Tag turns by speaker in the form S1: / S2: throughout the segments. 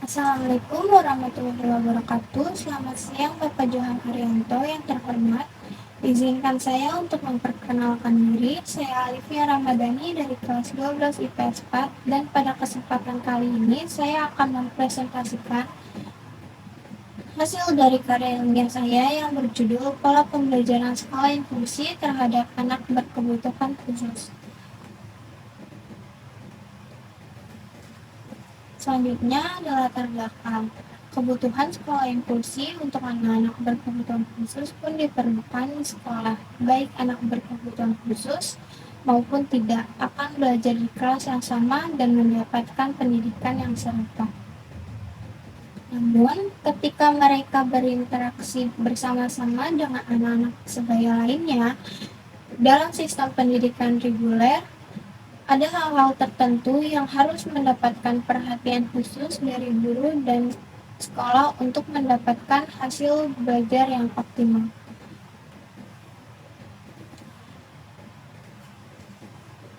S1: Assalamualaikum warahmatullahi wabarakatuh. Selamat siang Bapak Johan Haryanto yang terhormat. Izinkan saya untuk memperkenalkan diri. Saya Alifia Ramadhani dari kelas 12 IPS 4 dan pada kesempatan kali ini saya akan mempresentasikan hasil dari karya ilmiah saya yang berjudul Pola Pembelajaran Skala Inklusi Terhadap Anak Berkebutuhan Khusus. Selanjutnya adalah latar belakang. Kebutuhan sekolah inklusi untuk anak-anak berkebutuhan khusus pun diperlukan di sekolah, baik anak berkebutuhan khusus maupun tidak akan belajar di kelas yang sama dan mendapatkan pendidikan yang serupa. Namun, ketika mereka berinteraksi bersama-sama dengan anak-anak sebaya lainnya dalam sistem pendidikan reguler, ada hal-hal tertentu yang harus mendapatkan perhatian khusus dari guru dan sekolah untuk mendapatkan hasil belajar yang optimal.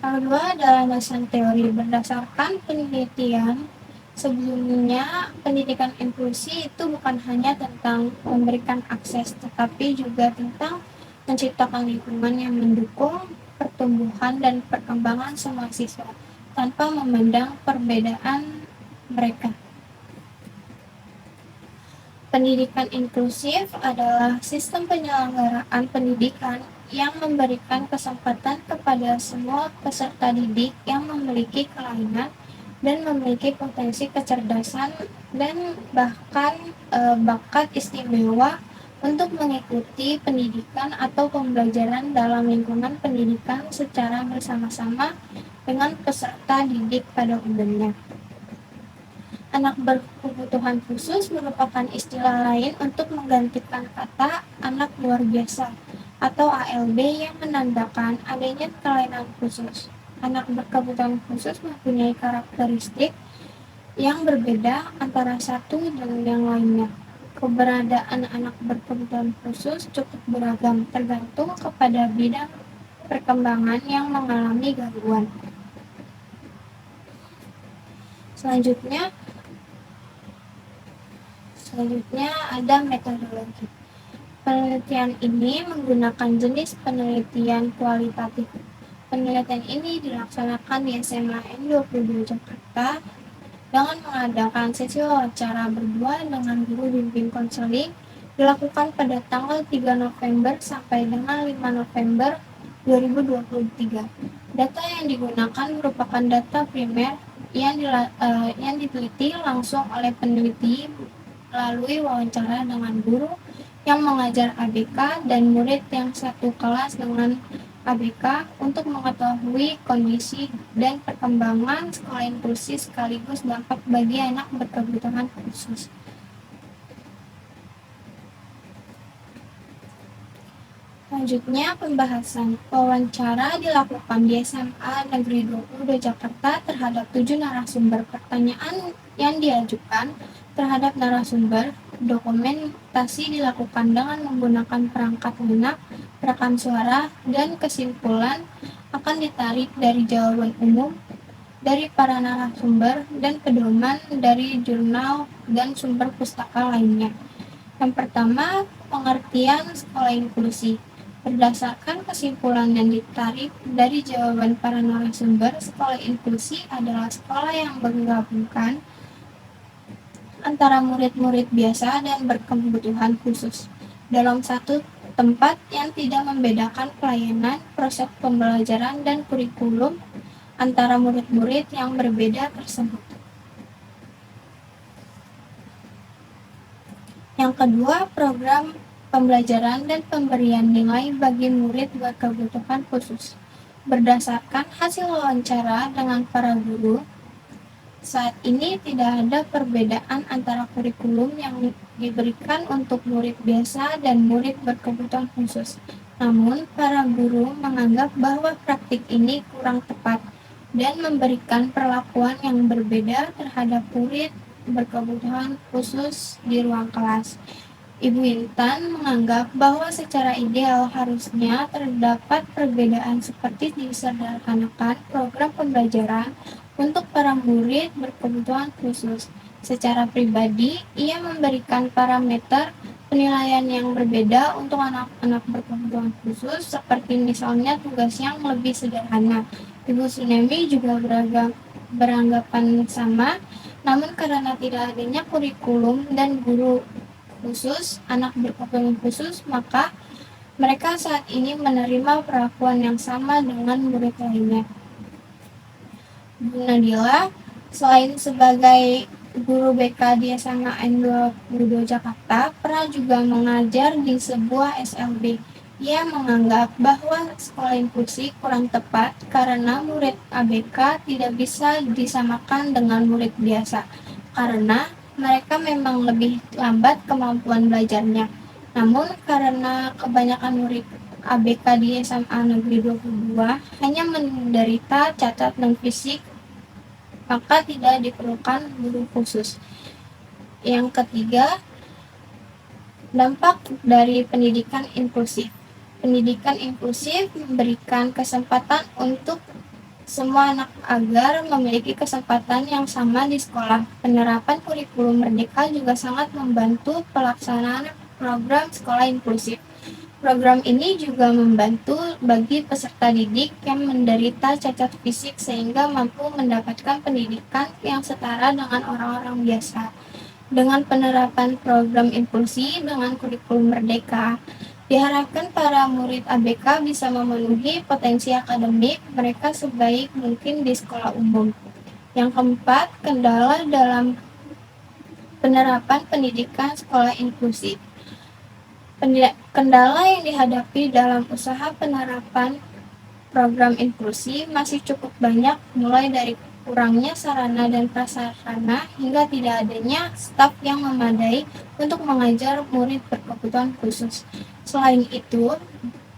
S1: Yang kedua adalah landasan teori. Berdasarkan penelitian sebelumnya, pendidikan inklusi itu bukan hanya tentang memberikan akses, tetapi juga tentang menciptakan lingkungan yang mendukung pertumbuhan dan perkembangan semua siswa tanpa memandang perbedaan mereka. Pendidikan inklusif adalah sistem penyelenggaraan pendidikan yang memberikan kesempatan kepada semua peserta didik yang memiliki kelainan dan memiliki potensi kecerdasan dan bahkan bakat istimewa untuk mengikuti pendidikan atau pembelajaran dalam lingkungan pendidikan secara bersama-sama dengan peserta didik pada umumnya. Anak berkebutuhan khusus merupakan istilah lain untuk menggantikan kata anak luar biasa atau ALB yang menandakan adanya kelainan khusus. Anak berkebutuhan khusus mempunyai karakteristik yang berbeda antara satu dengan yang lainnya. Keberadaan anak berkebutuhan khusus cukup beragam tergantung kepada bidang perkembangan yang mengalami gangguan. Selanjutnya ada metodologi. Penelitian ini menggunakan jenis penelitian kualitatif. Penelitian ini dilaksanakan di SMA N22 Jakarta dengan mengadakan sesi wawancara berdua dengan guru bimbing konseling dilakukan pada tanggal 3 November sampai dengan 5 November 2023. Data yang digunakan merupakan data primer yang diteliti langsung oleh peneliti melalui wawancara dengan guru yang mengajar ABK dan murid yang satu kelas dengan ABK untuk mengetahui kondisi dan perkembangan sekolah inklusi sekaligus dampak bagi anak berkebutuhan khusus. Selanjutnya pembahasan. Wawancara dilakukan di SMA Negeri 22 Jakarta terhadap 7 narasumber. Pertanyaan yang diajukan terhadap narasumber, dokumentasi dilakukan dengan menggunakan perangkat lunak, perekam suara, dan kesimpulan akan ditarik dari jawaban umum dari para narasumber dan pedoman dari jurnal dan sumber pustaka lainnya. Yang pertama, pengertian sekolah inklusi. Berdasarkan kesimpulan yang ditarik dari jawaban para narasumber, sekolah inklusi adalah sekolah yang menggabungkan antara murid-murid biasa dan berkebutuhan khusus dalam satu tempat yang tidak membedakan pelayanan, proses pembelajaran, dan kurikulum antara murid-murid yang berbeda tersebut. Yang kedua, program pembelajaran dan pemberian nilai bagi murid berkebutuhan khusus. Berdasarkan hasil wawancara dengan para guru, saat ini tidak ada perbedaan antara kurikulum yang diberikan untuk murid biasa dan murid berkebutuhan khusus. Namun, para guru menganggap bahwa praktik ini kurang tepat dan memberikan perlakuan yang berbeda terhadap murid berkebutuhan khusus di ruang kelas. Ibu Intan menganggap bahwa secara ideal harusnya terdapat perbedaan seperti disederhanakan program pembelajaran untuk para murid berkebutuhan khusus Secara pribadi, ia memberikan parameter penilaian yang berbeda untuk anak-anak berkebutuhan khusus, seperti misalnya tugas yang lebih sederhana. Ibu Tsunami juga beranggapan sama, namun karena tidak adanya kurikulum dan guru khusus anak berkebutuhan khusus, maka mereka saat ini menerima perlakuan yang sama dengan murid lainnya. Bu Nadila, selain sebagai guru BK di SMA N22 Jakarta, pernah juga mengajar di sebuah SLB. Ia menganggap bahwa sekolah inklusi kurang tepat karena murid ABK tidak bisa disamakan dengan murid biasa, karena mereka memang lebih lambat kemampuan belajarnya. Namun karena kebanyakan murid ABK di SMA Negeri 22 hanya menderita cacat non fisik, maka tidak diperlukan guru khusus. Yang ketiga, dampak dari pendidikan inklusif. Pendidikan inklusif memberikan kesempatan untuk semua anak agar memiliki kesempatan yang sama di sekolah. Penerapan kurikulum merdeka juga sangat membantu pelaksanaan program sekolah inklusif. Program ini juga membantu bagi peserta didik yang menderita cacat fisik sehingga mampu mendapatkan pendidikan yang setara dengan orang-orang biasa. Dengan penerapan program inklusi dengan kurikulum merdeka, diharapkan para murid ABK bisa memenuhi potensi akademik mereka sebaik mungkin di sekolah umum. Yang keempat, kendala dalam penerapan pendidikan sekolah inklusif. Kendala yang dihadapi dalam usaha penerapan program inklusi masih cukup banyak, mulai dari kurangnya sarana dan prasarana hingga tidak adanya staf yang memadai untuk mengajar murid berkebutuhan khusus. Selain itu,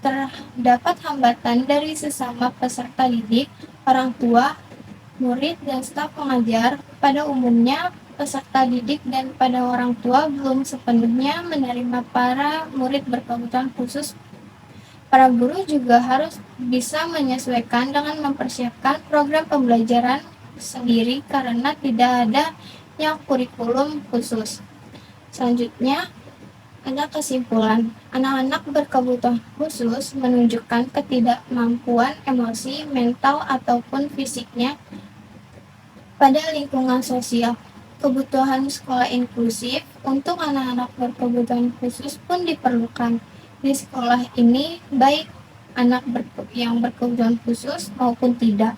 S1: terdapat hambatan dari sesama peserta didik, orang tua, murid, dan staf pengajar. Pada umumnya, peserta didik dan pada orang tua belum sepenuhnya menerima para murid berkebutuhan khusus. Para guru juga harus bisa menyesuaikan dengan mempersiapkan program pembelajaran sendiri karena tidak adanya kurikulum khusus. Selanjutnya, ada kesimpulan. Anak-anak berkebutuhan khusus menunjukkan ketidakmampuan emosi, mental, ataupun fisiknya pada lingkungan sosial. Kebutuhan sekolah inklusif untuk anak-anak berkebutuhan khusus pun diperlukan. Di sekolah ini, baik anak yang berkebutuhan khusus maupun tidak,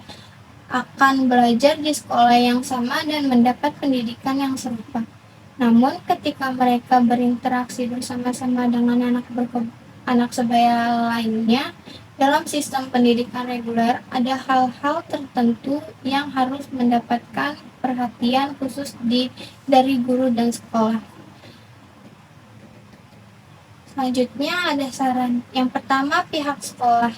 S1: akan belajar di sekolah yang sama dan mendapat pendidikan yang serupa. Namun, ketika mereka berinteraksi bersama-sama dengan anak sebaya lainnya, dalam sistem pendidikan reguler, ada hal-hal tertentu yang harus mendapatkan perhatian khusus dari guru dan sekolah. Selanjutnya ada saran. Yang pertama, pihak sekolah,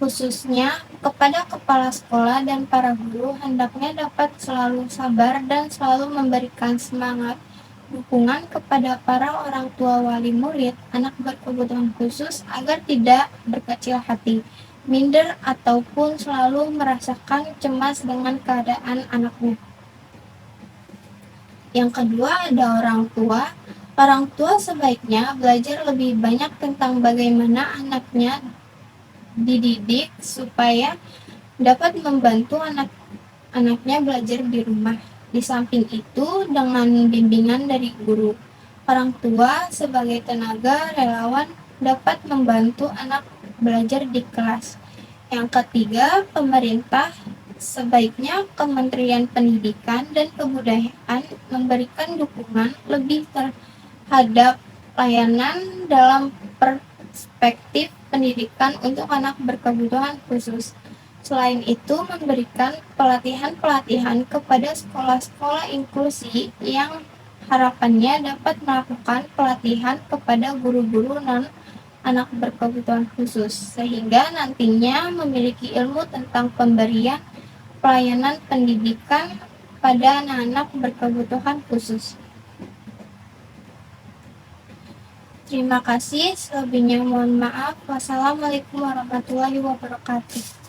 S1: khususnya kepada kepala sekolah dan para guru, hendaknya dapat selalu sabar dan selalu memberikan semangat dukungan kepada para orang tua wali murid anak berkebutuhan khusus agar tidak berkecil hati, minder, ataupun selalu merasakan cemas dengan keadaan anaknya. Yang kedua ada orang tua. Orang tua sebaiknya belajar lebih banyak tentang bagaimana anaknya dididik supaya dapat membantu anak-anaknya belajar di rumah. Di samping itu, dengan bimbingan dari guru, orang tua sebagai tenaga relawan dapat membantu anak belajar di kelas. Yang ketiga, pemerintah sebaiknya Kementerian Pendidikan dan Kebudayaan memberikan dukungan lebih terhadap layanan dalam perspektif pendidikan untuk anak berkebutuhan khusus. Selain itu, memberikan pelatihan-pelatihan kepada sekolah-sekolah inklusi yang harapannya dapat melakukan pelatihan kepada guru-guru anak berkebutuhan khusus, sehingga nantinya memiliki ilmu tentang pemberian pelayanan pendidikan pada anak-anak berkebutuhan khusus. Terima kasih, selebihnya mohon maaf. Wassalamualaikum warahmatullahi wabarakatuh.